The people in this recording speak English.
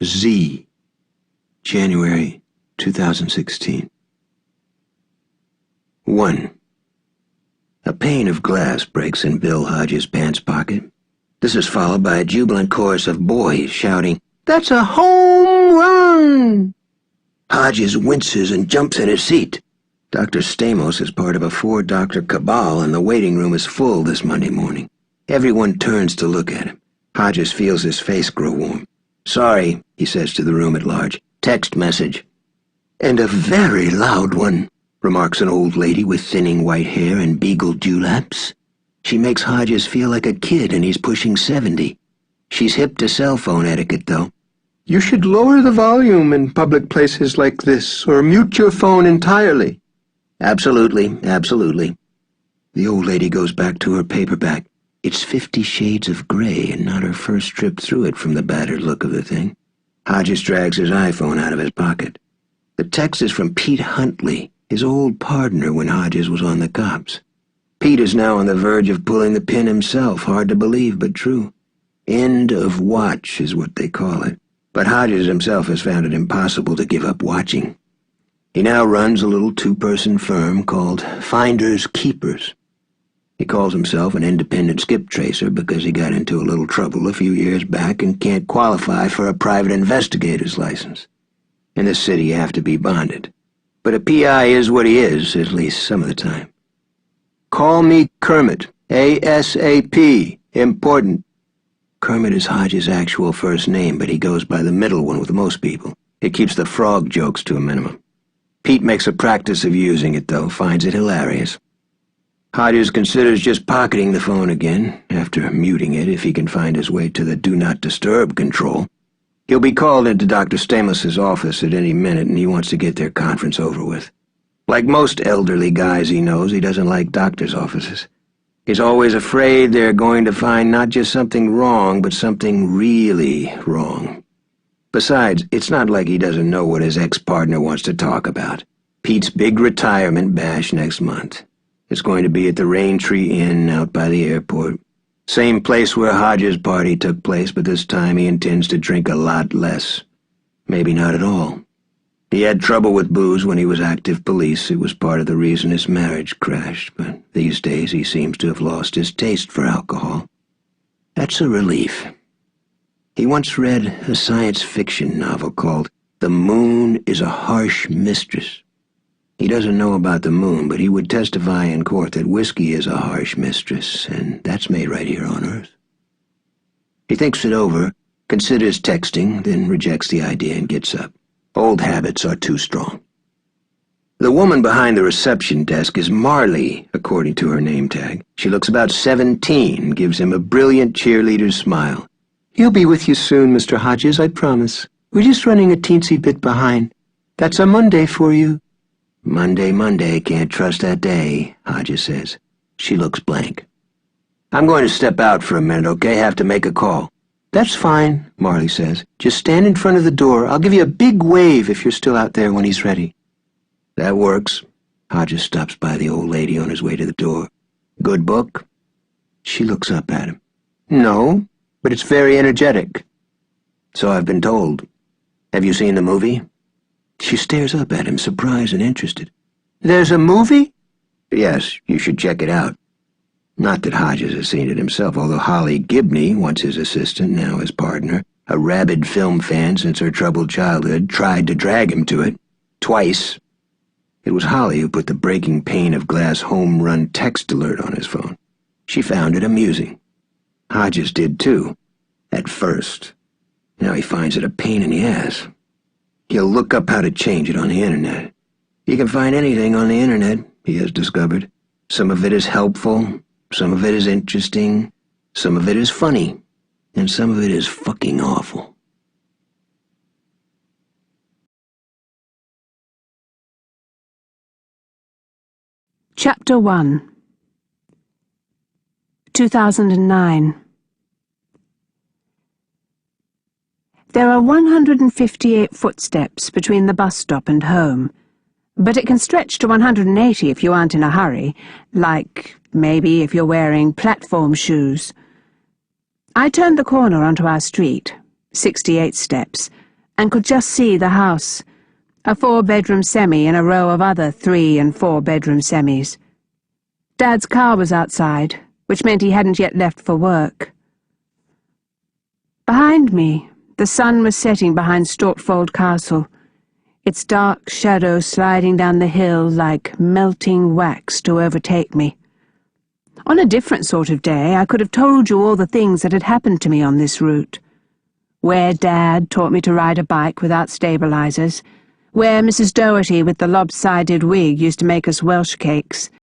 Z. January 2016. 1. A pane of glass breaks in Bill Hodges' pants pocket. This is followed by a jubilant chorus of boys shouting, "That's a home run!" Hodges winces and jumps in his seat. Dr. Stamos is part of a 4-doctor cabal, and the waiting room is full this Monday morning. Everyone turns to look at him. Hodges feels his face grow warm. "Sorry," he says to the room at large. "Text message." "And a very loud one," remarks an old lady with thinning white hair and beagled dewlaps. She makes Hodges feel like a kid, and he's pushing 70. She's hip to cell phone etiquette, though. "You should lower the volume in public places like this, or mute your phone entirely." "Absolutely, absolutely." The old lady goes back to her paperback. It's 50 Shades of Grey, and not her first trip through it from the battered look of the thing. Hodges drags his iPhone out of his pocket. The text is from Pete Huntley, his old partner when Hodges was on the cops. Pete is now on the verge of pulling the pin himself, hard to believe but true. End of watch is what they call it, but Hodges himself has found it impossible to give up watching. He now runs a little 2-person firm called Finders Keepers. He calls himself an independent skip tracer because he got into a little trouble a few years back and can't qualify for a private investigator's license. In this city you have to be bonded. But a PI is what he is, at least some of the time. "Call me Kermit. ASAP. Important." Kermit is Hodges' actual first name, but he goes by the middle one with most people. It keeps the frog jokes to a minimum. Pete makes a practice of using it, though, finds it hilarious. Hodges considers just pocketing the phone again, after muting it if he can find his way to the Do Not Disturb control. He'll be called into Dr. Stamos' office at any minute, and he wants to get their conference over with. Like most elderly guys he knows, he doesn't like doctors' offices. He's always afraid they're going to find not just something wrong, but something really wrong. Besides, it's not like he doesn't know what his ex-partner wants to talk about. Pete's big retirement bash next month. It's going to be at the Raintree Inn out by the airport. Same place where Hodges' party took place, but this time he intends to drink a lot less. Maybe not at all. He had trouble with booze when he was active police. It was part of the reason his marriage crashed, but these days he seems to have lost his taste for alcohol. That's a relief. He once read a science fiction novel called The Moon is a Harsh Mistress. He doesn't know about the moon, but he would testify in court that whiskey is a harsh mistress, and that's made right here on Earth. He thinks it over, considers texting, then rejects the idea and gets up. Old habits are too strong. The woman behind the reception desk is Marley, according to her name tag. She looks about 17 and gives him a brilliant cheerleader's smile. "He'll be with you soon, Mr. Hodges, I promise. We're just running a teensy bit behind. That's a Monday for you." Monday, can't trust that day," Hodges says. She looks blank. "I'm going to step out for a minute, okay? Have to make a call." "That's fine," Marley says. "Just stand in front of the door. I'll give you a big wave if you're still out there when he's ready." "That works." Hodges stops by the old lady on his way to the door. "Good book?" She looks up at him. "No, but it's very energetic." "So I've been told. Have you seen the movie?" She stares up at him, surprised and interested. "There's a movie?" "Yes, you should check it out." Not that Hodges has seen it himself, although Holly Gibney, once his assistant, now his partner, a rabid film fan since her troubled childhood, tried to drag him to it. Twice. It was Holly who put the breaking pane of glass home run text alert on his phone. She found it amusing. Hodges did too. At first. Now he finds it a pain in the ass. He'll look up how to change it on the internet. You can find anything on the internet, he has discovered. Some of it is helpful, some of it is interesting, some of it is funny, and some of it is fucking awful. Chapter 1 2009. There are 158 footsteps between the bus stop and home, but it can stretch to 180 if you aren't in a hurry, like maybe if you're wearing platform shoes. I turned the corner onto our street, 68 steps, and could just see the house, a 4-bedroom semi in a row of other 3- and 4-bedroom semis. Dad's car was outside, which meant he hadn't yet left for work. Behind me, the sun was setting behind Stortfold Castle, its dark shadow sliding down the hill like melting wax to overtake me. On a different sort of day, I could have told you all the things that had happened to me on this route. Where Dad taught me to ride a bike without stabilizers, where Mrs. Doherty with the lopsided wig used to make us Welsh cakes,